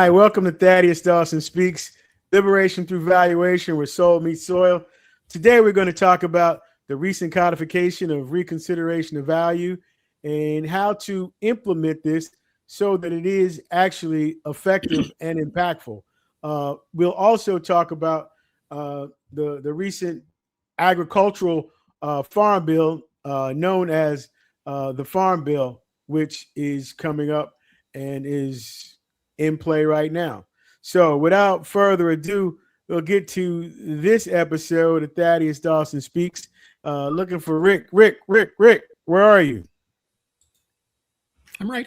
Hi, welcome to Thaddaus Dawson Speaks, Liberation Through Valuation, where soul meets soil. Today we're going to talk about the recent codification of reconsideration of value and how to implement this so that it is actually effective and impactful. We'll also talk about the recent agricultural farm bill known as the Farm Bill, which is coming up and is in play right now. So without further ado, we'll get to this episode of Thaddaus Dawson Speaks. Looking for Rick. Rick, where are you? I'm right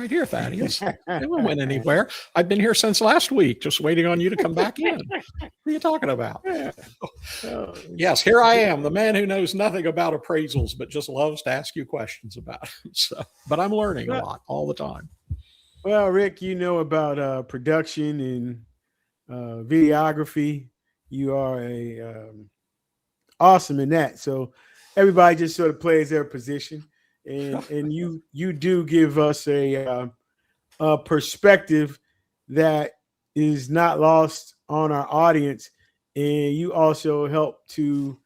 here, Thaddeus. I haven't went anywhere. I've been here since last week, just waiting on you to come back in. What are you talking about? Yes, here I am, the man who knows nothing about appraisals, but just loves to ask you questions about it. So, but I'm learning a lot all the time. Well, Rick, you know about production and videography. You are awesome in that. So everybody just sort of plays their position, and you do give us a perspective that is not lost on our audience, and you also help to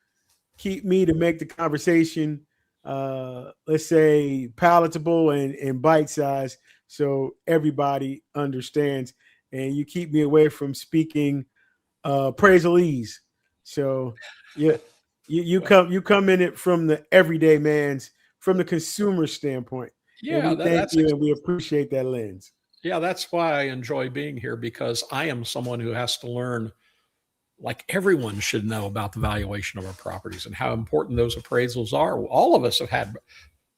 keep me to make the conversation, let's say, palatable and bite-sized, so everybody understands, and you keep me away from speaking appraisalese. So yeah, you come in it from the everyday man's, from the consumer standpoint. Yeah, and we thank you, and we appreciate that lens. Yeah, that's why I enjoy being here, because I am someone who has to learn, like everyone should know, about the valuation of our properties and how important those appraisals are.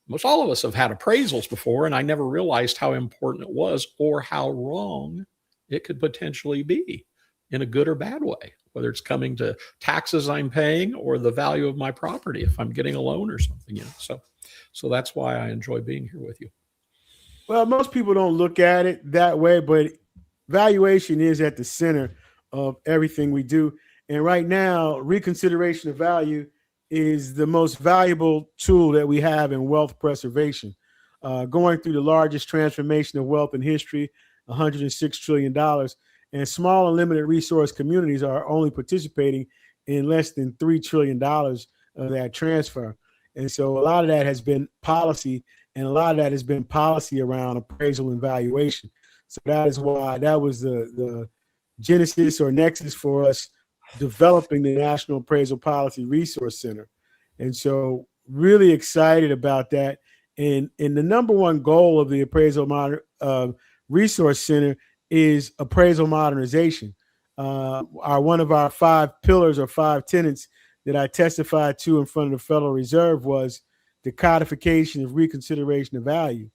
Most all of us have had appraisals before, and I never realized how important it was or how wrong it could potentially be in a good or bad way, whether it's coming to taxes I'm paying or the value of my property if I'm getting a loan or something. So that's why I enjoy being here with you. Well, most people don't look at it that way, but valuation is at the center of everything we do. And right now, reconsideration of value is the most valuable tool that we have in wealth preservation. Going through the largest transformation of wealth in history, $106 trillion, and small and limited resource communities are only participating in less than $3 trillion of that transfer. And so a lot of that has been policy, and a lot of that has been policy around appraisal and valuation. So that is why that was the genesis or nexus for us developing the National Appraisal Policy Resource Center. And so really excited about that. And the number one goal of the Appraisal Resource Center is appraisal modernization. One of our 5 pillars or 5 tenets that I testified to in front of the Federal Reserve was the codification of reconsideration of value.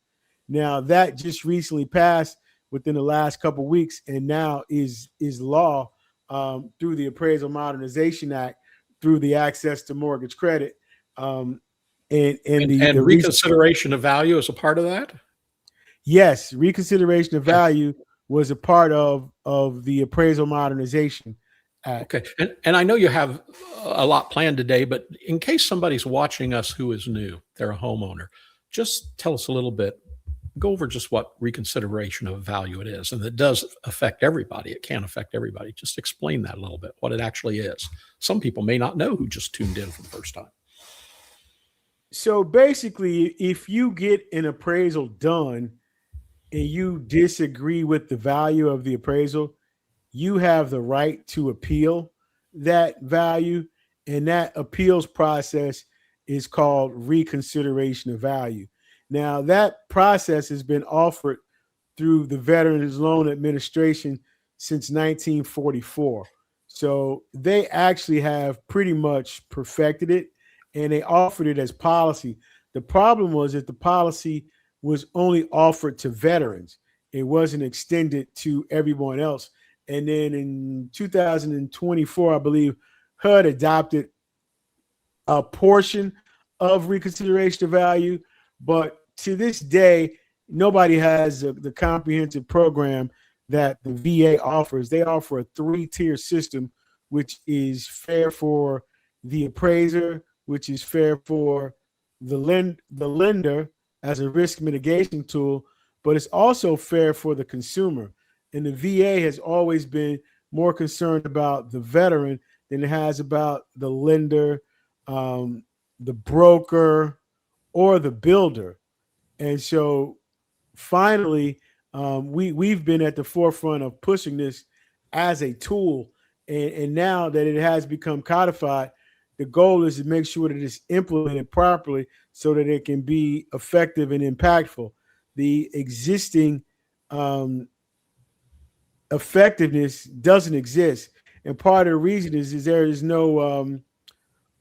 Now that just recently passed within the last couple of weeks, and now is law through the Appraisal Modernization Act, through the access to mortgage credit, and the reconsideration of value is a part of that. Yes, reconsideration of value was a part of the Appraisal Modernization Act. Okay, and I know you have a lot planned today, but in case somebody's watching us who is new, they're a homeowner, just tell us a little bit. Go over just what reconsideration of value it is, and it does affect everybody. It can affect everybody. Just explain that a little bit, what it actually is. Some people may not know who just tuned in for the first time. So basically, if you get an appraisal done and you disagree with the value of the appraisal, you have the right to appeal that value, and that appeals process is called reconsideration of value. Now, that process has been offered through the Veterans Loan Administration since 1944. So they actually have pretty much perfected it, and they offered it as policy. The problem was that the policy was only offered to veterans. It wasn't extended to everyone else. And then in 2024, I believe, HUD adopted a portion of reconsideration of value, but to this day, nobody has the comprehensive program that the VA offers. They offer a 3-tier system, which is fair for the appraiser, which is fair for the lender as a risk mitigation tool, but it's also fair for the consumer. And the VA has always been more concerned about the veteran than it has about the lender, the broker, or the builder. And so finally, we've been at the forefront of pushing this as a tool. And now that it has become codified, the goal is to make sure that it's implemented properly so that it can be effective and impactful. The existing effectiveness doesn't exist. And part of the reason is there is no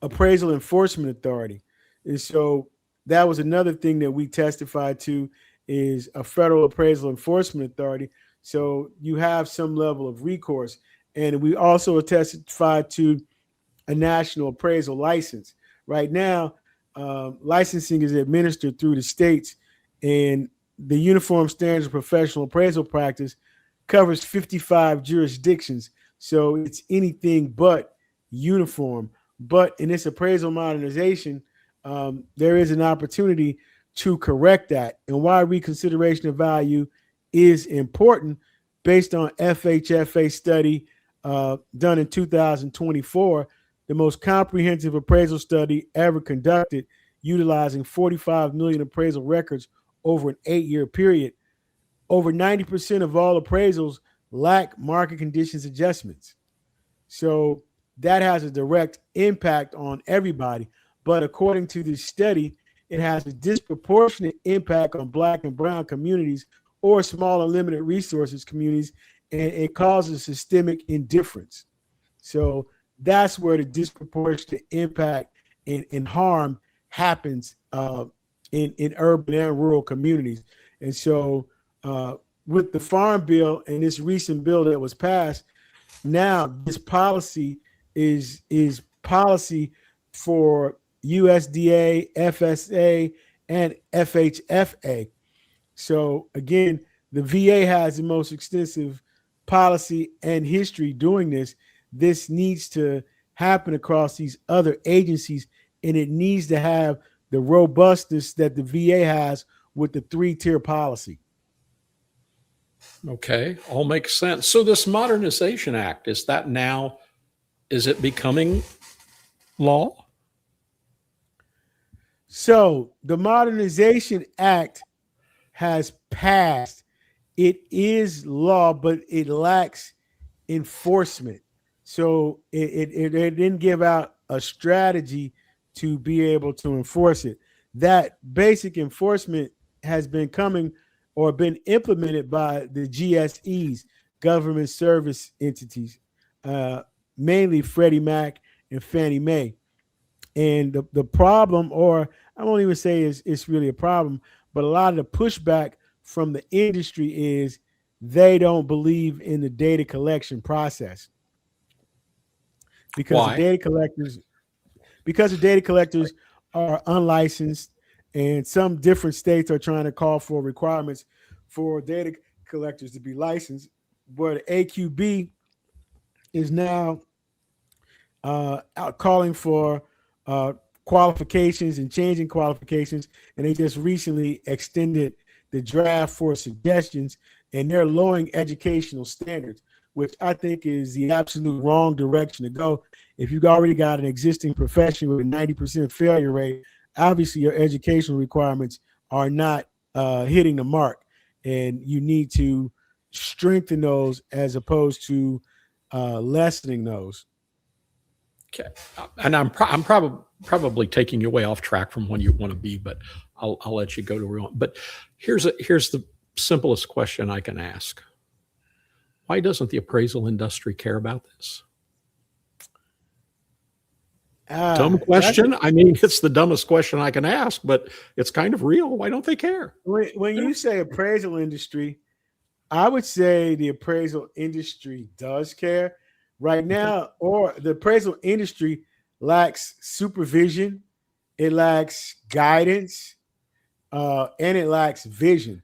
appraisal enforcement authority. And so that was another thing that we testified to, is a federal appraisal enforcement authority. So you have some level of recourse. And we also testified to a national appraisal license. Right now, licensing is administered through the states, and the Uniform Standards of Professional Appraisal Practice covers 55 jurisdictions. So it's anything but uniform. But in this appraisal modernization, there is an opportunity to correct that. And why reconsideration of value is important, based on FHFA study done in 2024, the most comprehensive appraisal study ever conducted, utilizing 45 million appraisal records over an 8-year period. Over 90% of all appraisals lack market conditions adjustments. So that has a direct impact on everybody. But according to this study, it has a disproportionate impact on Black and brown communities, or small and limited resources communities, and it causes systemic indifference. So that's where the disproportionate impact and harm happens in urban and rural communities. And so with the Farm Bill and this recent bill that was passed, now this policy is policy for USDA, FSA, and FHFA. So again, the VA has the most extensive policy and history doing this. This needs to happen across these other agencies, and it needs to have the robustness that the VA has with the 3-tier policy. Okay, all makes sense. So this Modernization Act, is it becoming law? So the Modernization Act has passed. It is law, but it lacks enforcement. So it didn't give out a strategy to be able to enforce it. That basic enforcement has been coming or been implemented by the GSEs, government service entities, mainly Freddie Mac and Fannie Mae. And the problem, or I won't even say it's really a problem, but a lot of the pushback from the industry is they don't believe in the data collection process. Because Why? the data collectors are unlicensed, and some different states are trying to call for requirements for data collectors to be licensed. But AQB is now out calling for qualifications and changing qualifications, and they just recently extended the draft for suggestions, and they're lowering educational standards, which I think is the absolute wrong direction to go. If you've already got an existing profession with a 90% failure rate, obviously your educational requirements are not hitting the mark, and you need to strengthen those as opposed to lessening those. Okay, and I'm probably taking you way off track from when you want to be, but I'll let you go to where you want. But here's the simplest question I can ask: why doesn't the appraisal industry care about this? Dumb question. I mean, it's the dumbest question I can ask, but it's kind of real. Why don't they care? When you say appraisal industry, I would say the appraisal industry does care right now, or the appraisal industry lacks supervision, it lacks guidance, and it lacks vision.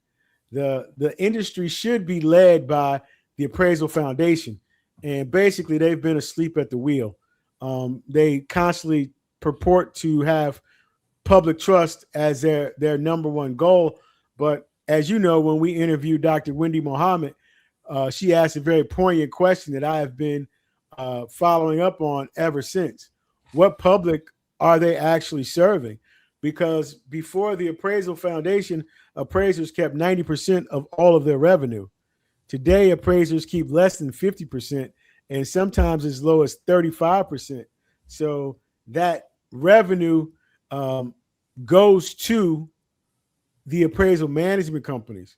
The industry should be led by the Appraisal Foundation, and basically they've been asleep at the wheel. They constantly purport to have public trust as their number one goal, but as you know, when we interviewed Dr. Wendy Mohammed, she asked a very poignant question that I have been following up on ever since. What public are they actually serving? Because before the appraisal foundation, appraisers kept 90% of all of their revenue. Today, appraisers keep less than 50% and sometimes as low as 35%. So that revenue goes to the appraisal management companies,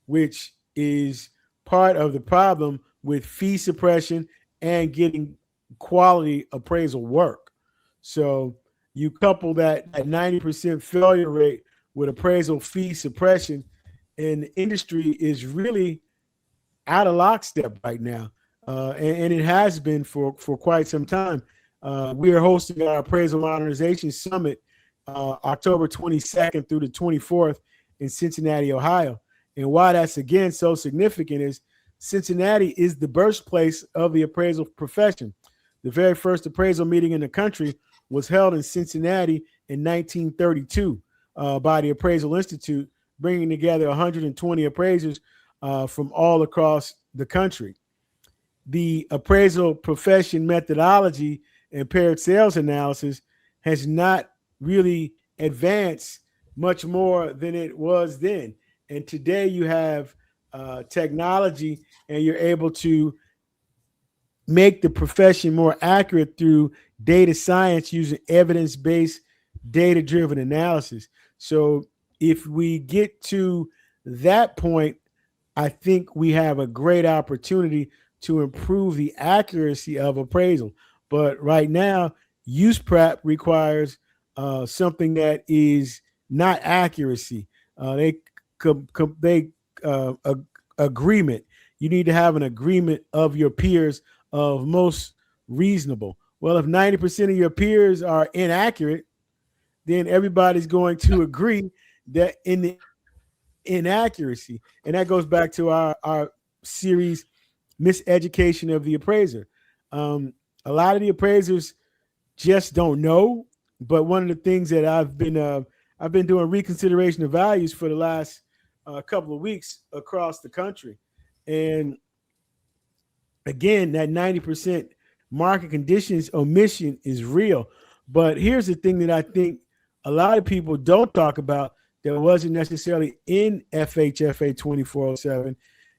which is part of the problem with fee suppression and getting quality appraisal work. So you couple that 90% failure rate with appraisal fee suppression, and the industry is really out of lockstep right now. And it has been for quite some time. We are hosting our Appraisal Modernization Summit October 22nd through the 24th in Cincinnati, Ohio. And why that's again so significant is Cincinnati is the birthplace of the appraisal profession. The very first appraisal meeting in the country was held in Cincinnati in 1932 by the Appraisal Institute, bringing together 120 appraisers from all across the country. The appraisal profession methodology and paired sales analysis has not really advanced much more than it was then. And today you have technology, and you're able to make the profession more accurate through data science using evidence-based, data-driven analysis. So if we get to that point, I think we have a great opportunity to improve the accuracy of appraisal. But right now, use prep requires something that is not accuracy. Agreement. You need to have an agreement of your peers of most reasonable. Well, if 90% of your peers are inaccurate, then everybody's going to agree that in the inaccuracy. And that goes back to our series, Miseducation of the Appraiser. A lot of the appraisers just don't know. But one of the things that I've been doing reconsideration of values for the last couple of weeks across the country. And again, that 90% market conditions omission is real. But here's the thing that I think a lot of people don't talk about that wasn't necessarily in FHFA 2407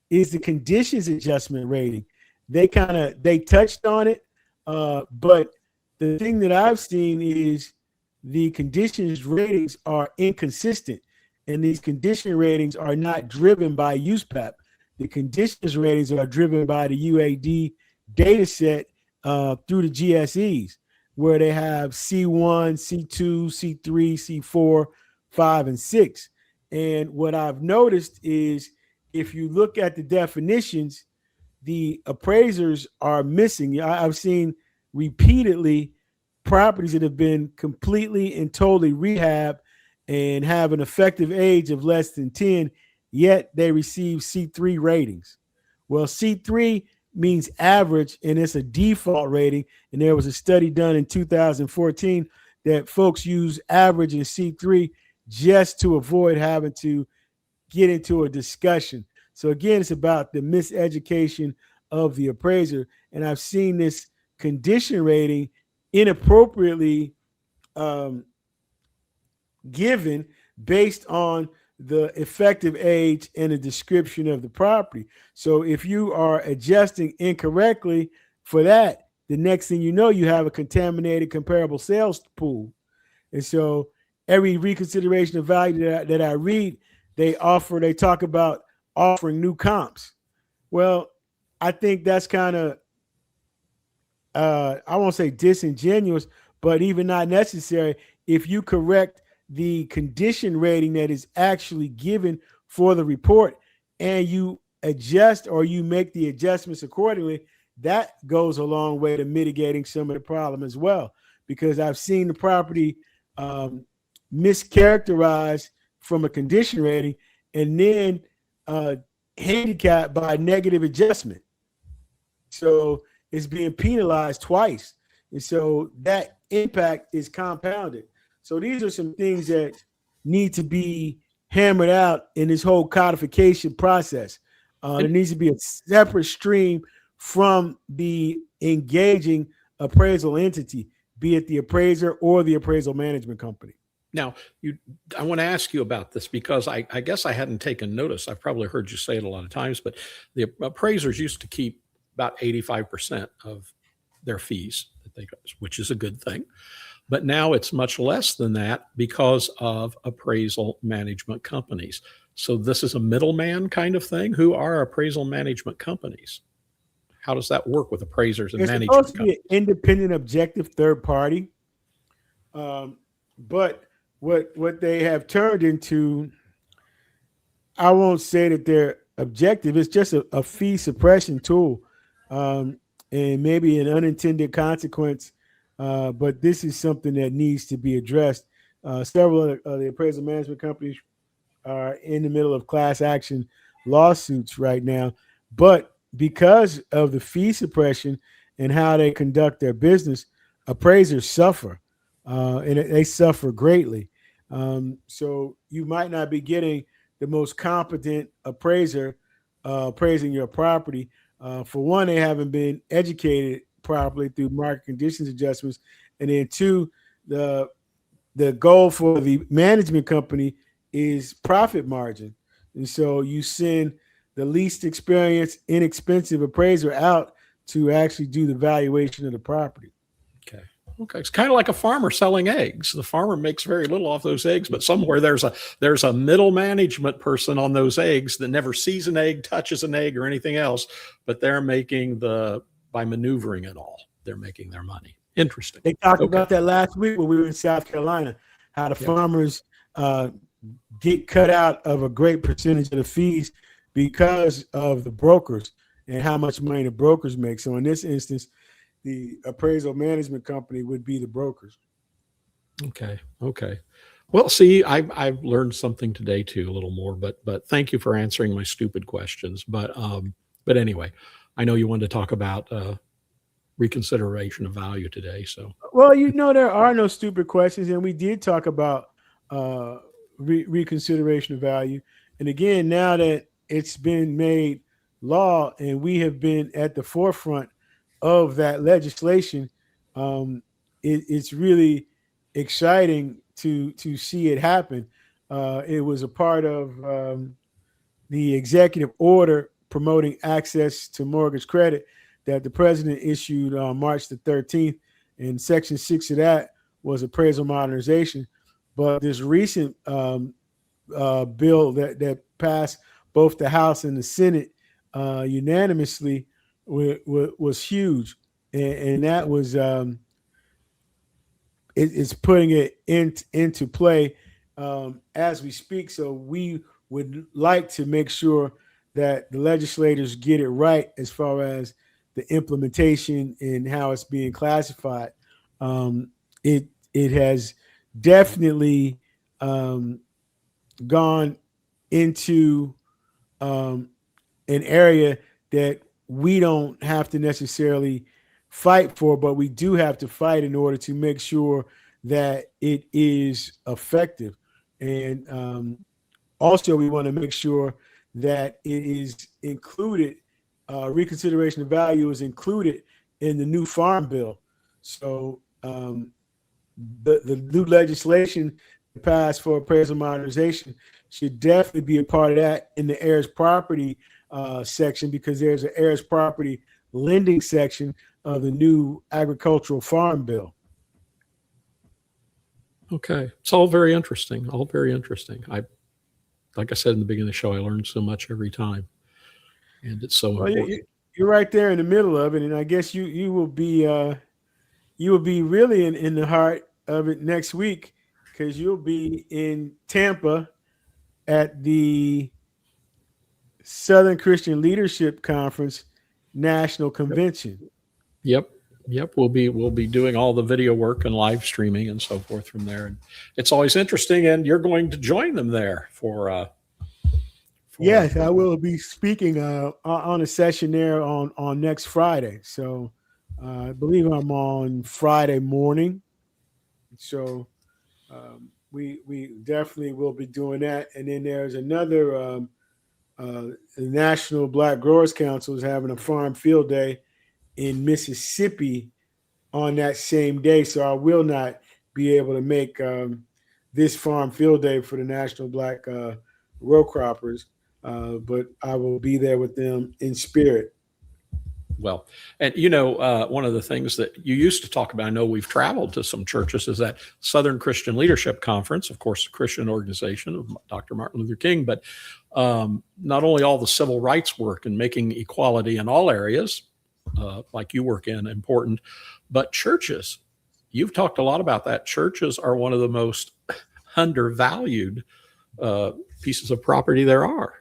is the conditions adjustment rating. They touched on it, but the thing that I've seen is the conditions ratings are inconsistent, and these condition ratings are not driven by USPAP. The conditions ratings are driven by the UAD data set through the GSEs, where they have C1, C2, C3, C4, 5, and 6. And what I've noticed is if you look at the definitions, the appraisers are missing. I've seen repeatedly properties that have been completely and totally rehabbed and have an effective age of less than 10, yet they receive C3 ratings. Well, C3 means average, and it's a default rating. And there was a study done in 2014 that folks use average and C3 just to avoid having to get into a discussion. So again, it's about the miseducation of the appraiser. And I've seen this condition rating inappropriately given based on the effective age and the description of the property. So if you are adjusting incorrectly for that, the next thing you know, you have a contaminated comparable sales pool. And so every reconsideration of value that I read, they talk about offering new comps. Well, I think that's kind of, I won't say disingenuous, but even not necessary if you correct the condition rating that is actually given for the report and you adjust or you make the adjustments accordingly. That goes a long way to mitigating some of the problem as well, because I've seen the property mischaracterized from a condition rating and then handicapped by negative adjustment. So it's being penalized twice. And so that impact is compounded. So these are some things that need to be hammered out in this whole codification process. There needs to be a separate stream from the engaging appraisal entity, be it the appraiser or the appraisal management company. Now, I want to ask you about this because I guess I hadn't taken notice. I've probably heard you say it a lot of times, but the appraisers used to keep about 85% of their fees that they got, which is a good thing. But now it's much less than that because of appraisal management companies. So this is a middleman kind of thing. Who are appraisal management companies? How does that work with appraisers and It's management supposed to companies? be an independent, objective third party. But what they have turned into, I won't say that they're objective. It's just a fee suppression tool, and maybe an unintended consequence. But this is something that needs to be addressed. Several of the appraisal management companies are in the middle of class action lawsuits right now, but because of the fee suppression and how they conduct their business, appraisers suffer, and they suffer greatly. So you might not be getting the most competent appraiser appraising your property. For one, they haven't been educated properly through market conditions adjustments, and then two, the goal for the management company is profit margin, and so you send the least experienced, inexpensive appraiser out to actually do the valuation of the property. Okay. Okay. It's kind of like a farmer selling eggs. The farmer makes very little off those eggs, but somewhere there's a middle management person on those eggs that never sees an egg, touches an egg, or anything else, but they're making by maneuvering it all, they're making their money. Interesting. They talked Okay. about that last week when we were in South Carolina, how the farmers get cut out of a great percentage of the fees because of the brokers and how much money the brokers make. So in this instance, the appraisal management company would be the brokers. Okay. Okay. Well, see, I've learned something today too, a little more, but thank you for answering my stupid questions. But anyway, I know you wanted to talk about reconsideration of value today. So, well, there are no stupid questions, and we did talk about reconsideration of value. And again, now that it's been made law and we have been at the forefront of that legislation, it's really exciting to see it happen. It was a part of the executive order promoting access to mortgage credit that the president issued on March the 13th, and Section 6 of that was appraisal modernization. But this recent bill that passed both the House and the Senate unanimously was huge, and that was it's putting it into play as we speak. So we would like to make sure that the legislators get it right as far as the implementation and how it's being classified. It has definitely gone into an area that we don't have to necessarily fight for, but we do have to fight in order to make sure that it is effective. And also, we want to make sure that it is included. Reconsideration of value is included in the new farm bill. So the new legislation passed for appraisal modernization should definitely be a part of that in the heirs property section, because there's an heirs property lending section of the new agricultural farm bill. okay. It's all very interesting. All very interesting. Like I said in the beginning of the show, I learned so much every time, and it's so important. You're right there in the middle of it, and I guess you will be really in the heart of it next week, because you'll be in Tampa at the Southern Christian Leadership Conference National Convention. Yep. We'll be doing all the video work and live streaming and so forth from there. And it's always interesting. And you're going to join them there for yes, I will be speaking on a session there on next Friday. So I believe I'm on Friday morning. So we definitely will be doing that. And then there's another the National Black Growers Council is having a farm field day in Mississippi on that same day. So I will not be able to make this farm field day for the National Black Row Croppers, but I will be there with them in spirit. Well, and one of the things that you used to talk about, I know we've traveled to some churches, is that Southern Christian Leadership Conference, of course, a Christian organization of Dr. Martin Luther King, but not only all the civil rights work and making equality in all areas, like you work in, important, but churches. You've talked a lot about that. Churches are one of the most undervalued pieces of property there are.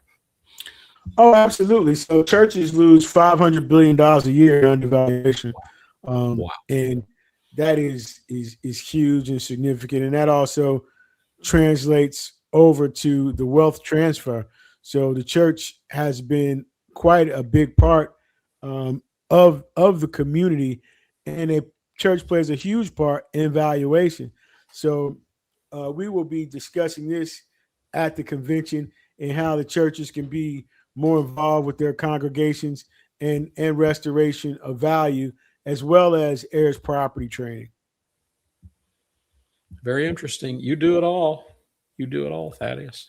Oh, absolutely. So churches lose $500 billion a year in undervaluation. Wow. And that is huge and significant. And that also translates over to the wealth transfer. So the church has been quite a big part of the community, and a church plays a huge part in valuation. So we will be discussing this at the convention and how the churches can be more involved with their congregations and restoration of value, as well as heirs property training. Very interesting. You do it all. You do it all, Thaddaus.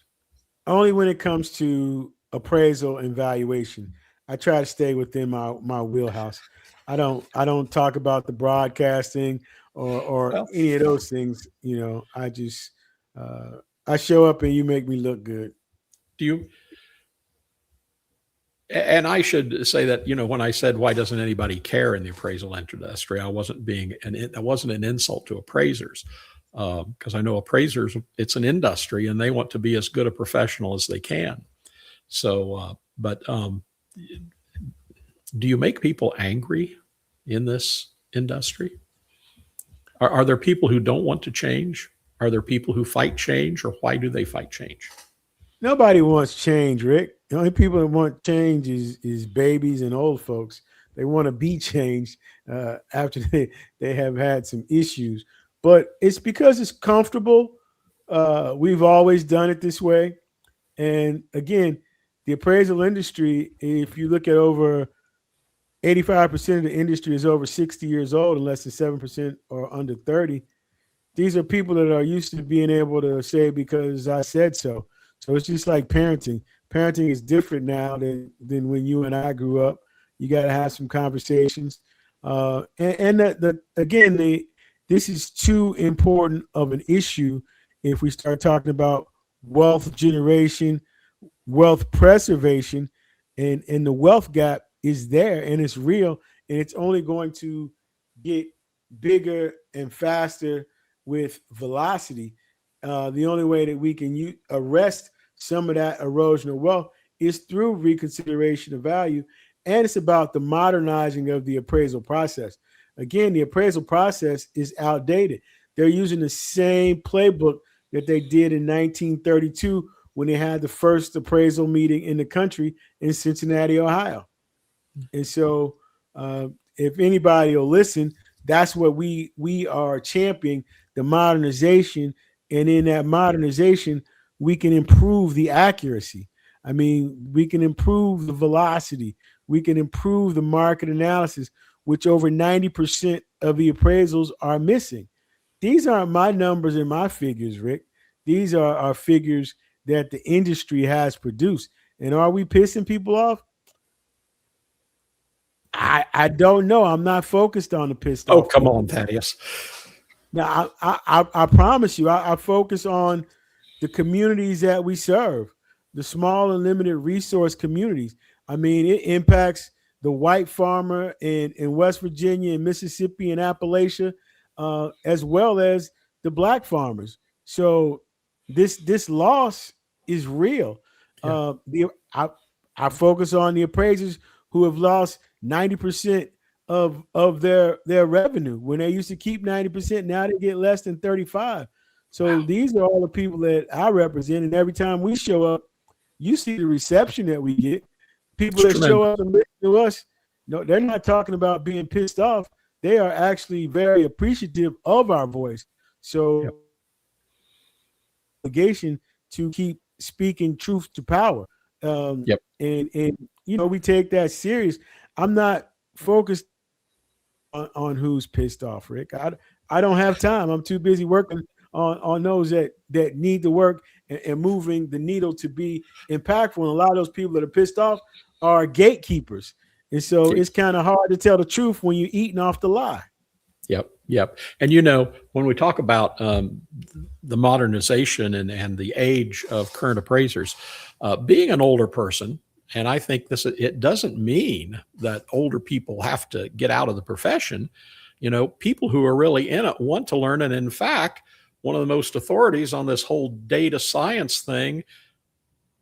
Only when it comes to appraisal and valuation. I try to stay within my wheelhouse. I don't talk about the broadcasting or any of those things. I just I show up and you make me look good. Do you? And I should say that, when I said, why doesn't anybody care in the appraisal industry, I wasn't an insult to appraisers, because I know appraisers, it's an industry and they want to be as good a professional as they can. So, but do you make people angry in this industry? Are there people who don't want to change? Are there people who fight change, or why do they fight change? Nobody wants change, Rick. The only people that want change is babies and old folks. They want to be changed after they have had some issues. But it's because it's comfortable. We've always done it this way. And again, the appraisal industry, if you look at over 85% of the industry is over 60 years old, and less than 7% are under 30. These are people that are used to being able to say, because I said so. So it's just like parenting. Parenting is different now than when you and I grew up. You got to have some conversations. This is too important of an issue if we start talking about wealth generation, wealth preservation, and the wealth gap is there and it's real, and it's only going to get bigger and faster with velocity. The only way that we can arrest some of that erosion of wealth is through reconsideration of value, and it's about the modernizing of the appraisal process. Again, the appraisal process is outdated. They're using the same playbook that they did in 1932 when they had the first appraisal meeting in the country in Cincinnati, Ohio. And so if anybody will listen, that's what we are championing, the modernization. And in that modernization, we can improve the accuracy. I mean, we can improve the velocity. We can improve the market analysis, which over 90% of the appraisals are missing. These aren't my numbers and my figures, Rick. These are our figures that the industry has produced. And are we pissing people off? I don't know. I'm not focused on the pissed off. Oh, come on, Thaddaus. Now, I promise you, I focus on the communities that we serve, the small and limited resource communities. I mean, it impacts the white farmer in West Virginia and Mississippi and Appalachia, as well as the black farmers. So this loss is real. Yeah. I focus on the appraisers who have lost 90% of their revenue. When they used to keep 90%, now they get less than 35. So wow. These are all the people that I represent, and every time we show up, you see the reception that we get. People that show up and listen to us, no, they're not talking about being pissed off. They are actually very appreciative of our voice. So, obligation to keep speaking truth to power. Yep. And we take that serious. I'm not focused on who's pissed off, Rick. I don't have time. I'm too busy working on those that need to work and moving the needle to be impactful. And a lot of those people that are pissed off are gatekeepers. And so it's kind of hard to tell the truth when you're eating off the lie. Yep. Yep. And when we talk about the modernization and the age of current appraisers, being an older person, and I think it doesn't mean that older people have to get out of the profession. People who are really in it want to learn. And in fact, one of the most authorities on this whole data science thing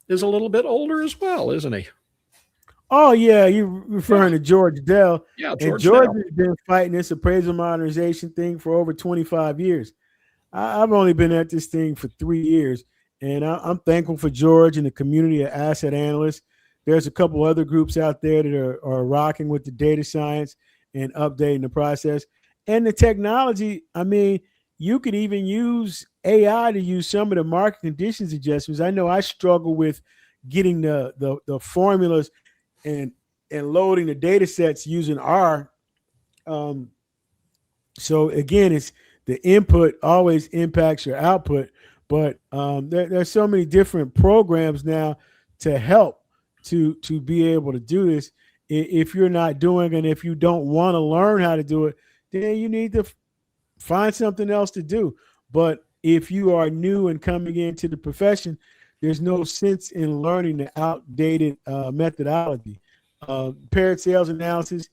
is a little bit older as well, isn't he? Oh, yeah. You're referring to George Dell. Yeah, George has been fighting this appraisal modernization thing for over 25 years. I've only been at this thing for 3 years, and I'm thankful for George and the community of asset analysts. There's a couple other groups out there that are rocking with the data science and updating the process. And the technology, I mean, you could even use AI to use some of the market conditions adjustments. I know I struggle with getting the formulas and loading the data sets using R. So again, it's the input always impacts your output, but there's so many different programs now to help to be able to do this. If you're not doing, and if you don't want to learn how to do it, then you need to find something else to do. But if you are new and coming into the profession, there's no sense in learning the outdated methodology. Paired sales analysis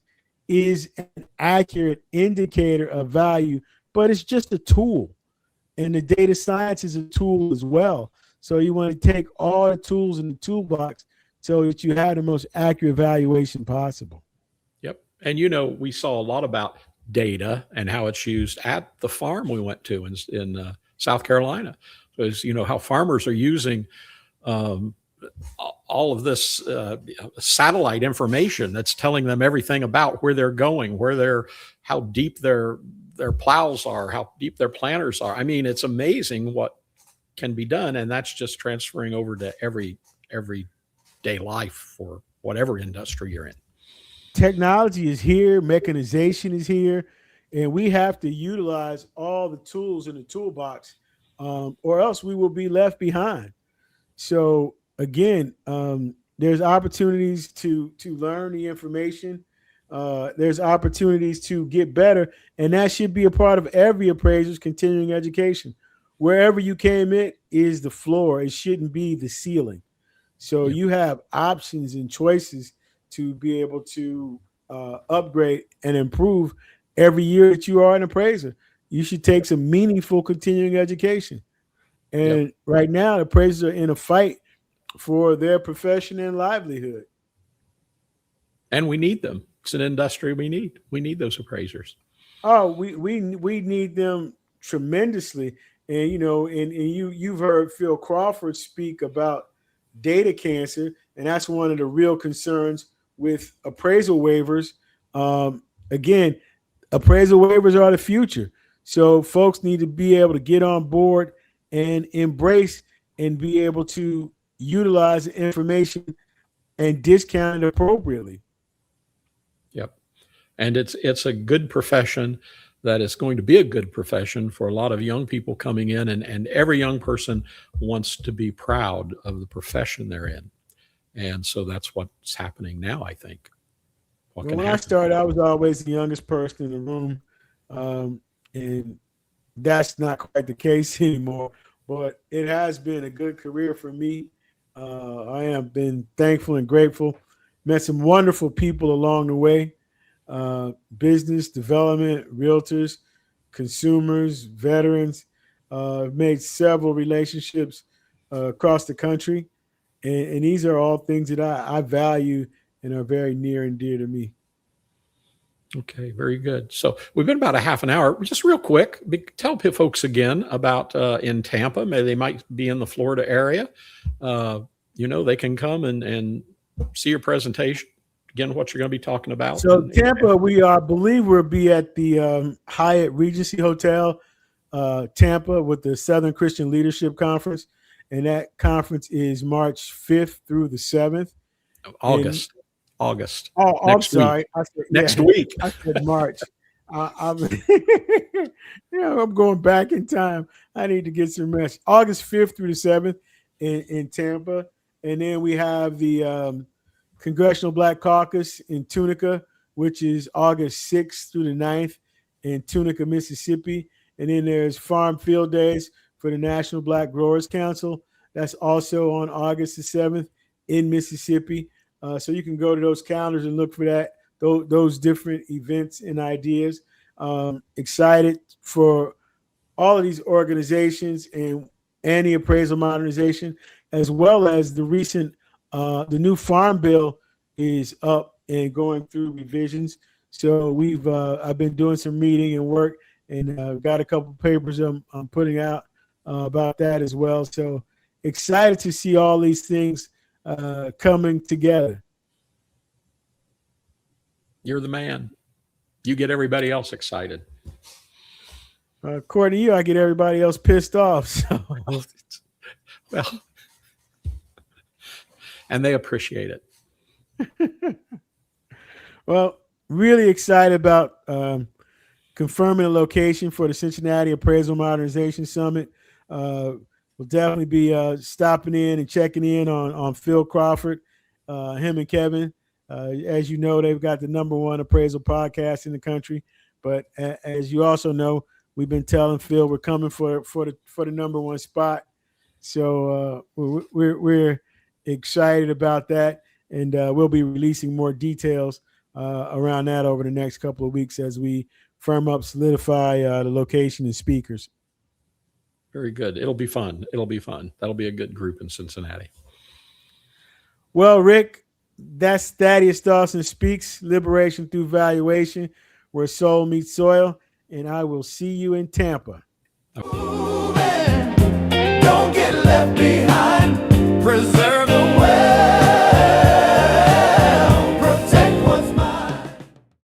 is an accurate indicator of value, but it's just a tool. And the data science is a tool as well. So you want to take all the tools in the toolbox so that you have the most accurate valuation possible. Yep. And we saw a lot about data and how it's used at the farm we went to in South Carolina. Because how farmers are using all of this satellite information that's telling them everything about where they're going, how deep their plows are, how deep their planters are. I mean, it's amazing what can be done, and that's just transferring over to everyday life for whatever industry you're in. Technology is here, mechanization is here, and we have to utilize all the tools in the toolbox, or else we will be left behind. So again, there's opportunities to learn the information. There's opportunities to get better, and that should be a part of every appraiser's continuing education. Wherever you came in is the floor. It shouldn't be the ceiling. So you have options and choices to be able to upgrade and improve every year that you are an appraiser. You should take some meaningful continuing education. And right now, the appraisers are in a fight for their profession and livelihood. And we need them. It's an industry we need. We need those appraisers. Oh, we need them tremendously. And you've heard Phil Crawford speak about data cancer, and that's one of the real concerns with appraisal waivers. Again, appraisal waivers are the future. So folks need to be able to get on board and embrace and be able to utilize the information and discount it appropriately. Yep. And it's a good profession that is going to be a good profession for a lot of young people coming in, and every young person wants to be proud of the profession they're in. And so that's what's happening now, I think. When I started, I was always the youngest person in the room. And that's not quite the case anymore, but it has been a good career for me. I have been thankful and grateful. Met some wonderful people along the way. Business development, realtors, consumers, veterans. Made several relationships across the country. And these are all things that I value and are very near and dear to me. Okay, very good. So we've been about a half an hour. Just real quick, tell folks again about in Tampa. Maybe they might be in the Florida area. They can come and see your presentation. Again, what you're going to be talking about. So Tampa, we believe we'll be at the Hyatt Regency Hotel, Tampa, with the Southern Christian Leadership Conference. and that conference is March 5th through the 7th. August. Oh, I'm Next sorry. week. I said, Next week. I said March. I'm, I'm going back in time. I need to get some rest. August 5th through the 7th in Tampa. And then we have the Congressional Black Caucus in Tunica, which is August 6th through the 9th in Tunica, Mississippi. And then there's Farm Field Days for the National Black Growers Council. That's also on August the 7th in Mississippi. So you can go to those calendars and look for that, those different events and ideas. Excited for all of these organizations and the appraisal modernization, as well as the recent, the new farm bill is up and going through revisions. So I've been doing some reading and work, and got a couple of papers I'm putting out about that as well. So excited to see all these things coming together. You're the man. You get everybody else excited. According to you, I get everybody else pissed off. So. Well, and they appreciate it. Well, really excited about confirming a location for the Cincinnati Appraisal Modernization Summit. We'll definitely be stopping in and checking in on Phil Crawford, him and Kevin. As you know, they've got the #1 appraisal podcast in the country. But as you also know, we've been telling Phil we're coming for the #1 spot. So we're excited about that, and we'll be releasing more details around that over the next couple of weeks as we firm up, solidify the location and speakers. Very good. It'll be fun. That'll be a good group in Cincinnati. Well, Rick, that's Thaddaus Dawson Speaks, Liberation Through Valuation, where soul meets soil, and I will see you in Tampa. Don't get left behind.